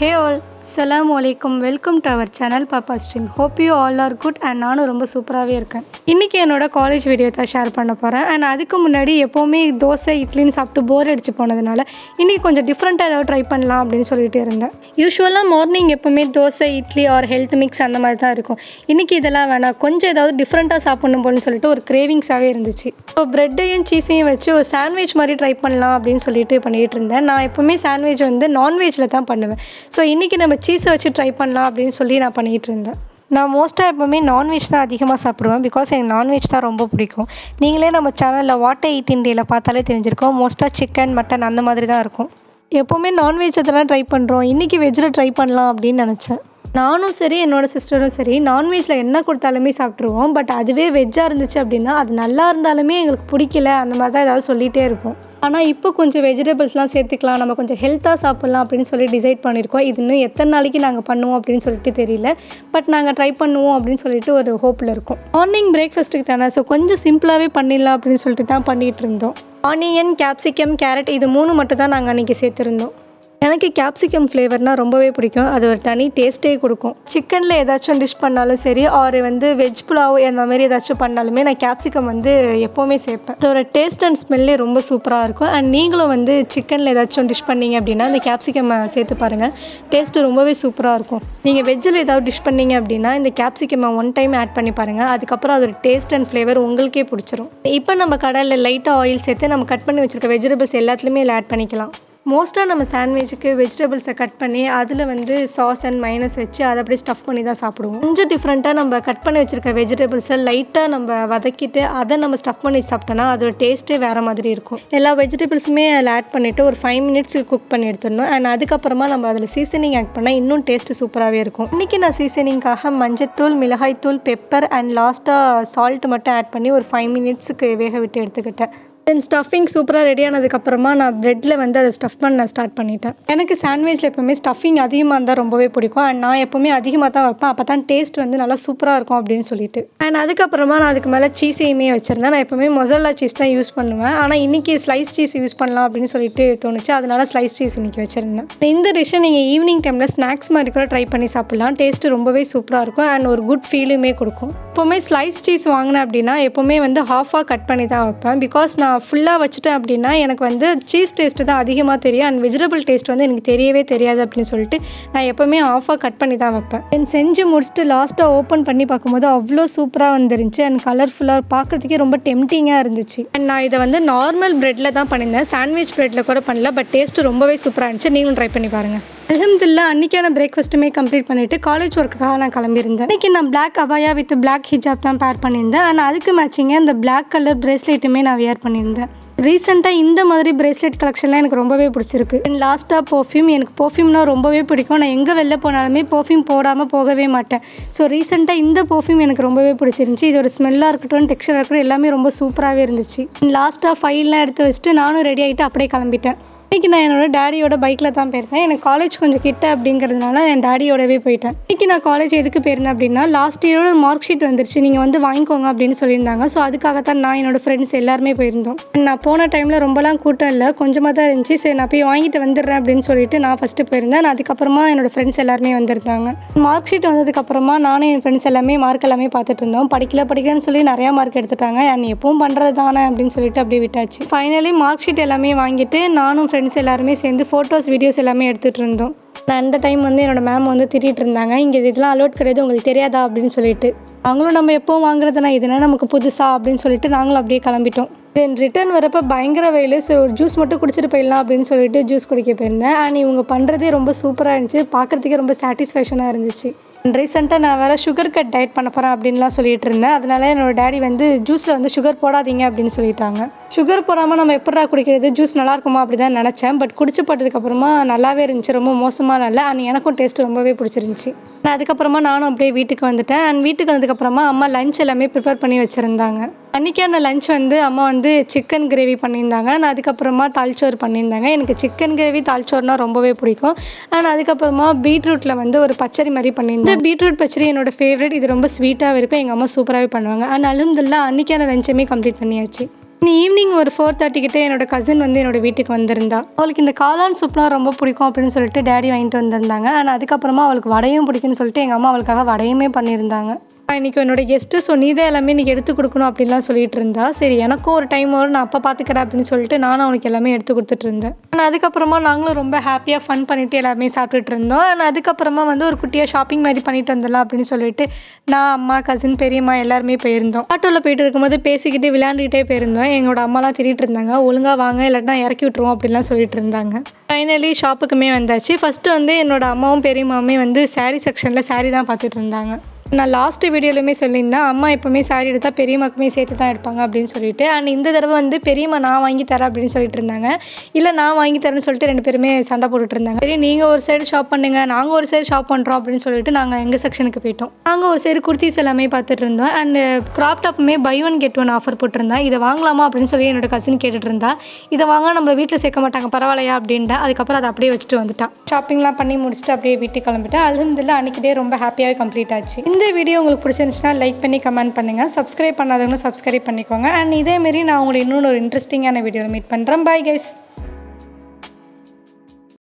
Hey all, Assalamu alaikum. Welcome to our channel Papa Stream. Hope you all are good and நானும் ரொம்ப சூப்பராகவே இருக்கேன். இன்றைக்கி என்னோட காலேஜ் வீடியோ தான் ஷேர் பண்ண போகிறேன். அண்ட் அதுக்கு முன்னாடி எப்போவுமே தோசை இட்லின்னு சாப்பிட்டு போர் அடிச்சு போனதுனால இன்றைக்கி கொஞ்சம் டிஃப்ரெண்ட்டாக ஏதாவது ட்ரை பண்ணலாம் அப்படின்னு சொல்லிட்டு இருந்தேன். யூஸ்வலாக மார்னிங் எப்போவுமே dosa idli or health mix அந்த மாதிரி தான் இருக்கும். இன்றைக்கி இதெல்லாம் வேணாம், கொஞ்சம் ஏதாவது டிஃப்ரெண்ட்டாக சாப்பிடணும் போலன்னு சொல்லிட்டு ஒரு கிரேவிங்ஸாகவே இருந்துச்சு. ஸோ ப்ரெட்டையும் சீஸையும் வச்சு ஒரு சாண்ட்விச் மாதிரி ட்ரை பண்ணலாம் அப்படின்னு சொல்லிட்டு பண்ணிகிட்டு இருந்தேன். நான் எப்போவுமே சாண்ட்விச் வந்து நான்வெஜ்ஜில் தான் பண்ணுவேன். ஸோ இன்றைக்கி நம்ம சீஸை வச்சு ட்ரை பண்ணலாம் அப்படின்னு சொல்லி நான் பண்ணிகிட்டு இருந்தேன். நான் மோஸ்ட்டாக எப்போவுமே நான்வெஜ் தான் அதிகமாக சாப்பிடுவேன். பிகாஸ் எனக்கு நான்வெஜ் தான் ரொம்ப பிடிக்கும். நீங்களே நம்ம சேனலில் வாட் ஐ ஈட் இண்டியாவில் பார்த்தாலே தெரிஞ்சிருக்கோம். மோஸ்ட்டாக சிக்கன் மட்டன் அந்த மாதிரி தான் இருக்கும். எப்போவுமே நான்வெஜ் அதெல்லாம் ட்ரை பண்ணுறோம், இன்றைக்கி வெஜ்ஜில் ட்ரை பண்ணலாம் அப்படின்னு நினச்சேன். நானும் சரி என்னோடய சிஸ்டரும் சரி நான்வெஜ்ஜில் என்ன கொடுத்தாலுமே சாப்பிட்ருவோம். பட் அதுவே வெஜ்ஜாக இருந்துச்சு அப்படின்னா அது நல்லா இருந்தாலுமே எங்களுக்கு பிடிக்கல, அந்த மாதிரி தான் ஏதாவது சொல்லிகிட்டே இருப்போம். ஆனால் இப்போ கொஞ்சம் வெஜிடபிள்ஸ்லாம் சேர்த்துக்கலாம், நம்ம கொஞ்சம் ஹெல்த்தாக சாப்பிட்லாம் அப்படின்னு சொல்லி டிசைட் பண்ணியிருக்கோம். இது இன்னும் எத்தனை நாளைக்கு நாங்கள் பண்ணுவோம் அப்படின்னு சொல்லிட்டு தெரியல. பட் நாங்கள் ட்ரை பண்ணுவோம் அப்படின்னு சொல்லிட்டு ஒரு ஹோப்பில் இருக்கோம். மார்னிங் பிரேக்ஃபாஸ்ட்டுக்கு தானே, ஸோ கொஞ்சம் சிம்பிளாகவே பண்ணிடலாம் அப்படின்னு சொல்லிட்டு தான் பண்ணிகிட்டு இருந்தோம். ஆனியன், கேப்சிகம், கேரட் இது 3 மட்டும் தான் நாங்கள் அன்றைக்கி சேர்த்துருந்தோம். எனக்கு கேப்சிகம் ஃப்ளேவர்னால் ரொம்பவே பிடிக்கும். அது ஒரு தனி டேஸ்ட்டே கொடுக்கும். சிக்கனில் ஏதாச்சும் டிஷ் பண்ணாலும் சரி ஆர் வெஜ் புலாவ் அந்த மாதிரி ஏதாச்சும் பண்ணாலுமே நான் கேப்சிகம் எப்போவுமே சேர்ப்பேன். அதோட டேஸ்ட் அண்ட் ஸ்மெல்லே ரொம்ப சூப்பராக இருக்கும். அண்ட் நீங்களும் சிக்கனில் ஏதாச்சும் டிஷ் பண்ணிங்க அப்படின்னா அந்த கேப்சிகம் சேர்த்து பாருங்கள், டேஸ்ட்டு ரொம்பவே சூப்பராக இருக்கும். நீங்கள் வெஜ்ஜில் ஏதாவது டிஷ் பண்ணிங்க அப்படின்னா இந்த கேப்சிகம் 1 டைம் ஆட் பண்ணி பாருங்கள், அதுக்கப்புறம் அதோட டேஸ்ட் அண்ட் ஃப்ளேவர் உங்களுக்கே பிடிச்சிரும். இப்போ நம்ம கடையில் லைட்டாக ஆயில் சேர்த்து நம்ம கட் பண்ணி வச்சுருக்க வெஜிடபிள்ஸ் எல்லாத்துலேயுமே இதில் ஆட் பண்ணிக்கலாம். மோஸ்ட்டாக நம்ம சாண்ட்விச்சுக்கு வெஜிடபிள்ஸை கட் பண்ணி அதில் சாஸ் அண்ட் மைனஸ் வச்சு அதை அப்படியே ஸ்டஃப் பண்ணி தான் சாப்பிடுவோம். கொஞ்சம் டிஃப்ரெண்ட்டாக நம்ம கட் பண்ணி வச்சுருக்க வெஜிடபிள்ஸை லைட்டாக நம்ம வதக்கிட்டு அதை நம்ம ஸ்டஃப் பண்ணி சாப்பிட்டோன்னா அதோட டேஸ்ட்டே வேறு மாதிரி இருக்கும். எல்லா வெஜிடபிள்ஸுமே அதில் ஆட் பண்ணிவிட்டு ஒரு 5 மினிட்ஸுக்கு குக் பண்ணி எடுத்துடணும். அண்ட் அதுக்கப்புறமா நம்ம அதில் சீசனிங் ஆட் பண்ணால் இன்னும் டேஸ்ட்டு சூப்பராகவே இருக்கும். இன்றைக்கி நான் சீசனிங்காக மஞ்சத்தூள், மிளகாய்த்தூள், பெப்பர் அண்ட் லாஸ்ட்டாக சால்ட் மட்டும் ஆட் பண்ணி ஒரு 5 மினிட்ஸுக்கு வேக விட்டு எடுத்துக்கிட்டேன். தென் ஸ்டஃபிங் சூப்பராக ரெடி ஆனதுக்கப்புறமா நான் ப்ரெட்டில் அதை ஸ்டஃப் பண்ண ஸ்டார்ட் பண்ணிட்டேன். எனக்கு சாண்ட்விச்சில் எப்போவுமே ஸ்டஃபிங் அதிகமாக இருந்தால் ரொம்பவே பிடிக்கும். அண்ட் நான் எப்போவுமே அதிகமாக தான் வைப்பேன், அப்போ தான் டேஸ்ட் நல்லா சூப்பராக இருக்கும் அப்படின்னு சொல்லிட்டு. அண்ட் அதுக்கப்புறமா நான் அதுக்கு மேலே சீஸையுமே வச்சுருந்தேன். நான் எப்போவுமே மொசரல்லா சீஸ் தான் யூஸ் பண்ணுவேன். ஆனால் இன்றைக்கி ஸ்லைஸ் சீஸ் யூஸ் பண்ணலாம் அப்படின்னு சொல்லிட்டு தோணுச்சு, அதனால ஸ்லைஸ் சீஸ் இன்றைக்கி வச்சுருந்தேன். இந்த டிஷ்ஷை நீங்கள் ஈவினிங் டைமில் ஸ்நாக்ஸ் மாதிரி கூட ட்ரை பண்ணி சாப்பிட்லாம். டேஸ்ட்டு ரொம்பவே சூப்பராக இருக்கும் அண்ட் ஒரு குட் ஃபீலுமே கொடுக்கும். எப்போவுமே ஸ்லைஸ் சீஸ் வாங்கினேன் அப்படின்னா எப்போவுமே ஹாஃபாக கட் பண்ணி தான் வைப்பேன். பிகாஸ் நான் ஃபுல்லாக வச்சுட்டேன் அப்படின்னா எனக்கு சீஸ் டேஸ்ட்டு தான் அதிகமாக தெரியும் அண்ட் வெஜிடபிள் டேஸ்ட் எனக்கு தெரியவே தெரியாது அப்படின்னு சொல்லிட்டு நான் எப்போவுமே ஆஃபாக கட் பண்ணி தான் வைப்பேன். தென் செஞ்சு முடிச்சுட்டு லாஸ்ட்டாக ஓப்பன் பண்ணி பார்க்கும்போது அவ்வளோ சூப்பராக வந்துருந்துச்சு அண்ட் கலர்ஃபுல்லாக பார்க்குறதுக்கே ரொம்ப டெம்டிங்காக இருந்துச்சு. அண்ட் நான் இதை நார்மல் ப்ரெட்டில் தான் பண்ணியிருந்தேன், சாண்ட்விச் ப்ரெட்டில் கூட பண்ணல. பட் டேஸ்ட்டு ரொம்பவே சூப்பராக இருந்துச்சு, நீங்களும் ட்ரை பண்ணி பாருங்கள். அல்ஹம்துலில்லாஹ் அன்றைக்கான பிரேக்ஃபாஸ்ட்டுமே கம்ப்ளீட் பண்ணிவிட்டு காலேஜ் ஒர்க்குக்காக நான் கிளம்பியிருந்தேன். இன்றைக்கி நான் பிளாக் அபாயா வித் பிளாக் ஹிஜாப் தான் பேர் பண்ணியிருந்தேன். ஆனால் அதுக்கு மேட்சிங்காக இந்த பிளாக் கலர் பிரேஸ்லெட்டுமே நான் வியர் பண்ணியிருந்தேன். ரீசெண்டாக இந்த மாதிரி பிரேஸ்லெட் கலெக்ஷன்லாம் எனக்கு ரொம்பவே பிடிச்சிருக்கு. லாஸ்ட்டாக பர்ஃப்யூம், எனக்கு பர்ஃப்யூம்னா ரொம்பவே பிடிக்கும். நான் எங்கே வெளில போனாலுமே பர்ஃப்யூம் போடாமல் போகவே மாட்டேன். ஸோ ரீசெண்டாக இந்த பர்ஃப்யூம் எனக்கு ரொம்பவே பிடிச்சிருந்துச்சி. இதோட ஸ்மெல்லாக இருக்கட்டும், டெக்ஸ்சராக இருக்கட்டும், எல்லாமே ரொம்ப சூப்பராகவே இருந்துச்சு. லாஸ்ட்டாக ஃபைல்லாம் எடுத்து வச்சுட்டு நானும் ரெடி ஆகிட்டு அப்படியே கிளம்பிட்டேன். இன்றைக்கி நான் என்னோடய டேடியோட பைக்கில் தான் போயிருந்தேன். எனக்கு காலேஜ் கொஞ்சம் கிட்ட அப்படிங்கிறதுனால என் டேடியோடவே போயிட்டேன். இன்றைக்கி நான் காலேஜ் எதுக்கு போயிருந்தேன் அப்படின்னா லாஸ்ட் இயரோட மார்க் ஷீட் வந்துருச்சு, நீங்கள் வாங்கிக்கோங்க அப்படின்னு சொல்லியிருந்தாங்க. ஸோ அதுக்காகத்தான் நான் என்னோடய ஃப்ரெண்ட்ஸ் எல்லாருமே போயிருந்தோம். நான் போன டைமில் ரொம்பலாம் கூட்டம் இல்லை, கொஞ்சமாக தான் இருந்துச்சு. சரி நான் போய் வாங்கிட்டு வந்துடுறேன் அப்படின்னு சொல்லிட்டு நான் ஃபஸ்ட்டு போயிருந்தேன். நான் அதுக்கப்புறமா என்னோடய ஃப்ரெண்ட்ஸ் எல்லாருமே வந்திருந்தாங்க. மார்க் ஷீட் வந்ததுக்கப்புறமா நானும் என் ஃப்ரெண்ட்ஸ் எல்லாமே மார்க் எல்லாமே பார்த்துட்டு இருந்தோம். படிக்கலன்னு சொல்லி நிறையா மார்க் எடுத்துட்டாங்க. அண்ட் எப்பவும் பண்ணுறது தானே அப்படின்னு சொல்லிட்டு அப்படியே விட்டாச்சு. ஃபைனலி மார்க் ஷீட் எல்லாமே வாங்கிட்டு நானும் ஃப்ரெண்ட்ஸ் எல்லாருமே சேர்ந்து ஃபோட்டோஸ் வீடியோஸ் எல்லாமே எடுத்துகிட்டு இருந்தோம். நான் அந்த டைம் என்னோடய மேம் திட்டிகிட்டு இருந்தாங்க, இங்கே இதெல்லாம் அலோட் கிடையாது, உங்களுக்கு தெரியாதா அப்படின்னு சொல்லிட்டு. அவங்களும் நம்ம எப்போவும் வாங்குறதுனா இதுனா நமக்கு புதுசா அப்படின்னு சொல்லிட்டு நாங்களும் அப்படியே கிளம்பிட்டோம். தென் ரிட்டர்ன் வரப்போ பயங்கர வெயில். ஸோ ஒரு ஜூஸ் மட்டும் குடிச்சிட்டு போயிடலாம் அப்படின்னு சொல்லிட்டு ஜூஸ் குடிக்க போயிருந்தேன். அண்ட் இவங்க பண்ணுறதே ரொம்ப சூப்பராக இருந்துச்சு, பார்க்குறதுக்கே ரொம்ப சாட்டிஸ்ஃபேக்ஷனாக இருந்துச்சு. ரீசெண்டாக நான் வேறு சுகர் கட் டயட் பண்ண போகிறேன் அப்படின்லாம் சொல்லிட்டு இருந்தேன். அதனால என்னோடய டேடி ஜூஸில் சுகர் போடாதீங்க அப்படின்னு சொல்லிட்டாங்க. சுகர் போடாமல் நம்ம எப்படா குடிக்கிறது, ஜூஸ் நல்லாயிருக்குமா அப்படி தான் நினச்சேன். பட் குடிச்சு போட்டதுக்கப்புறமா நல்லாவே இருந்துச்சு, ரொம்ப மோசமாக இல்லை. அண்ட் எனக்கும் டேஸ்ட்டு ரொம்பவே பிடிச்சிருந்துச்சி. நான் அதுக்கப்புறமா நானும் அப்படியே வீட்டுக்கு வந்துட்டேன். அண்ட் வீட்டுக்கு வந்ததுக்கப்புறமா அம்மா லஞ்ச் எல்லாமே ப்ரிப்பேர் பண்ணி வச்சுருந்தாங்க. அன்றைக்கான லஞ்ச் அம்மா சிக்கன் கிரேவி பண்ணியிருந்தாங்க. நான் அதுக்கப்புறமா தால்ச்சோறு பண்ணியிருந்தாங்க. எனக்கு சிக்கன் கிரேவி தால்ச்சோறுனால் ரொம்பவே பிடிக்கும். அண்ட் அதுக்கப்புறமா பீட்ரூட்டில் ஒரு பச்சடி மாதிரி பண்ணியிருந்தேன். இந்த பீட்ரூட் பச்சடி என்னோடய ஃபேவரட். இது ரொம்ப ஸ்வீட்டாகவே இருக்கும், எங்கள் அம்மா சூப்பராகவே பண்ணுவாங்க. அண்ட் அல்ஹம்துலில்லாஹ் அன்றைக்கான லஞ்சுமே கம்ப்ளீட் பண்ணியாச்சு. ஈவினிங் ஒரு 4:30 கிட்டே என்னோட கசின் வந்து என்னோட வீட்டுக்கு வந்திருந்தா. அவளுக்கு இந்த காளான் சூப்லாம் ரொம்ப பிடிக்கும் அப்படின்னு சொல்லிட்டு டேடி வாங்கிட்டு வந்திருந்தாங்க. ஆனால் அதுக்கப்புறமா அவளுக்கு வடையும் பிடிக்குன்னு சொல்லிட்டு எங்கள் அம்மா அவளுக்காக வடையுமே பண்ணியிருந்தாங்க. இன்றைக்கி என்னோடய கெஸ்ட்டு ஸோ நீ தான் எல்லாமே இன்றைக்கி எடுத்து கொடுக்கணும் அப்படின்லாம் சொல்லிட்டு இருந்தா. சரி எனக்கும் ஒரு டைம் வரும், நான் அப்போ பார்த்துக்கிறேன் அப்படின்னு சொல்லிட்டு நானும் அவனுக்கு எல்லாமே எடுத்து கொடுத்துட்டு இருந்தேன். ஆனால் அதுக்கப்புறமா நாங்களும் ரொம்ப ஹாப்பியாக ஃபன் பண்ணிவிட்டு எல்லாமே சாப்பிட்டுட்டு இருந்தோம். ஆனால் அதுக்கப்புறமா வந்து ஒரு குட்டியாக ஷாப்பிங் மாதிரி பண்ணிட்டு வந்துடலாம் அப்படின்னு சொல்லிட்டு நான், அம்மா, கசின், பெரியம்மா எல்லாருமே போயிருந்தோம். ஆட்டோவில் போயிட்டு இருக்கும்போது பேசிக்கிட்டு விளையாண்டுக்கிட்டே போயிருந்தோம். எங்களோட அம்மாலாம் திரிட்டு இருந்தாங்க, ஒழுங்காக வாங்க இல்லாட்டினா இறக்கி விட்டுருவோம் அப்படின்லாம் சொல்லிட்டு இருந்தாங்க. ஃபைனலி ஷாப்புக்குமே வந்தாச்சு. ஃபஸ்ட்டு வந்து என்னோடய அம்மாவும் பெரியம்மாவுமே வந்து சாரீ செக்ஷனில் சாரீ தான் பார்த்துட்டு இருந்தாங்க. நான் லாஸ்ட்டு வீடியோலையுமே சொல்லியிருந்தேன், அம்மா எப்போவுமே சாரீ எடுத்தால் பெரியம்மாக்குமே சேர்த்து தான் எடுப்பாங்க அப்படின்னு சொல்லிட்டு. அண்ட் இந்த தடவை வந்து பெரியம்மா நான் வாங்கி தரேன் அப்படின்னு சொல்லிட்டு இருந்தாங்க. இல்லை நான் வாங்கி தரேன்னு சொல்லிட்டு 2 பேருமே சண்டை போட்டுட்டு இருந்தாங்க. சரி நீங்கள் ஒரு சைடு ஷாப் பண்ணுங்க, நாங்கள் ஒரு சைடு ஷாப் பண்ணுறோம் அப்படின்னு சொல்லிட்டு நாங்கள் எங்கள் செக்ஷனுக்கு போயிட்டோம். நாங்கள் ஒரு சைடு குர்த்திஸ் எல்லாமே பார்த்துட்டு இருந்தோம். அண்ட் க்ராப் டாப்புமே பை 1 get 1 ஆஃபர் போட்டிருந்தேன். இதை வாங்கலாமா அப்படின்னு சொல்லி என்னோட கசின் கேட்டுட்டு இருந்தா. இதை வாங்க நம்மளை வீட்டில் சேர்க்க மாட்டாங்க பரவாயில்லையா அப்படின்ட்டு. அதுக்கப்புறம் அதை அப்படியே வச்சுட்டு வந்துட்டான். ஷாப்பிங்லாம் பண்ணி முடிச்சுட்டு அப்படியே வீட்டுக்கு கிளம்பிட்டேன். அல்ஹம்துலில்லாஹ் அன்றைக்கி டே ரொம்ப ஹாப்பியாகவே கம்ப்ளீட் ஆச்சு. இந்த வீடியோ உங்களுக்கு பிடிச்சிருந்துச்சுன்னா லைக் பண்ணி கமெண்ட் பண்ணுங்கள். சப்ஸ்கிரைப் பண்ணாதவங்க சப்ஸ்கிரைப் பண்ணிக்கோங்க. அண்ட் இதேமாரி நான் உங்களை இன்னொன்று ஒரு இன்ட்ரெஸ்டிங்கான வீடியோவில் மீட் பண்ணுறேன். Bye guys.